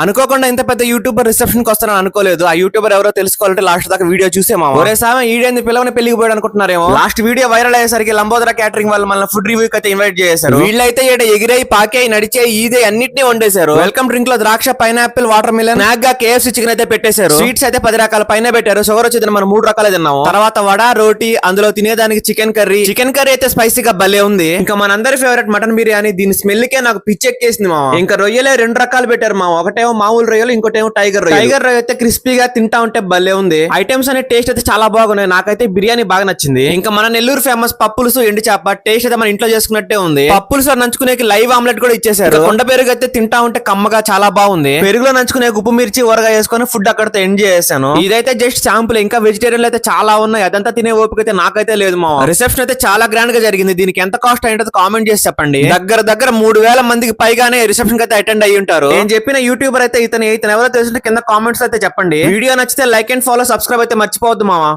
అనుకోకుండా ఇంత పెద్ద యూట్యూబర్ రిసెప్షన్ కి వస్తానని అనుకోలేదు. ఆ యూట్యూబర్ ఎవరో తెలుసుకోవాలంటే లాస్ట్ దాకా వీడియో చూసే మామ. ఒరే సామె ఈడేంది పిల్లవని పెళ్లికి పోయాడు అనుకుంటున్నారేమో. లాస్ట్ వీడియో వైరల్ అయ్యేసరికి లంబోదర క్యాటరింగ్ వాళ్ళు మన ఫుడ్ రివ్యూ అయితే ఇన్వైట్ చేశారు. వీళ్ళైతే ఈడ ఎగిరై పాకే నడిచే ఈదే అన్నిటిని వండేశారు. వెల్కమ్ డ్రింక్ లో ద్రాక్ష, పైనాపిల్, వాటర్ మిలన్, స్నాక్ గా KFC చికెన్ అయితే పెట్టేశారు. స్వీట్స్ అయితే 10 రకాల పైన పెట్టారు. షుగర్ వచ్చేది మనం 3 రకాలే తిన్నాము. తర్వాత వడ, రోటీ, అందులో తినేదానికి చికెన్ కర్రీ అయితే స్పైసీగా భలే ఉంది. ఇంకా మనందరి ఫేవరెట్ మటన్ బిర్యానీ. దీని స్మెల్ కే నాకు పిచ్చెక్కేసింది మామ. ఇంకా రొయ్యలే 2 రకాలు పెట్టారు మామ. ఒకటేమో మామూలు రొయ్యలు, ఇంకోటేమో టైగర్ రొయ్య అయితే క్రిస్పీగా తింటా ఉంటే భలే ఉంది. ఐటమ్స్ అనే టేస్ట్ అయితే చాలా బాగున్నాయి. నాకైతే బిర్యానీ బాగా నచ్చింది. ఇంకా మన నెల్లూరు ఫేమస్ పప్పులుసు, ఎండు చేప టేస్ట్ అయితే మన ఇంట్లో చేసుకున్నట్టే ఉంది. పప్పులుసు నంచుకునే లైవ్ ఆమ్లెట్ కూడా ఇచ్చేసారు. కొండ పెరుగు అయితే తింటా ఉంటే కమ్మగా చాలా బాగుంది. పెరుగులో నంచుకునే ఉప్పు మిర్చి ఊరగా వేసుకొని ఫుడ్ అక్కడతో ఎంజాయ్ చేశాను. ఇదైతే జస్ట్ శాంపుల్. ఇంకా వెజిటేరియన్ అయితే చాలా ఉన్నాయి. అదంతా తినే ఓపిక అయితే నాకైతే లేదు మా. రిసెప్షన్ అయితే చాలా గ్రాండ్ గా జరిగింది. దీనికి ఎంత కాస్ట్ అయిందో కామెంట్ చేసి చెప్పండి. దగ్గర 3000 మందికి పైగానే రిసెప్షన్ అయితే అటెండ్ అయ్యి ఉంటారు. నేను చెప్పిన యూట్యూబర్ అయితే ఇతను ఎవరో తెలుసుంటే కింద కామెంట్స్ అయితే చెప్పండి. వీడియో నచ్చితే లైక్ అండ్ ఫాలో, సబ్స్క్రైబ్ అయితే మర్చిపోవద్దు మావా.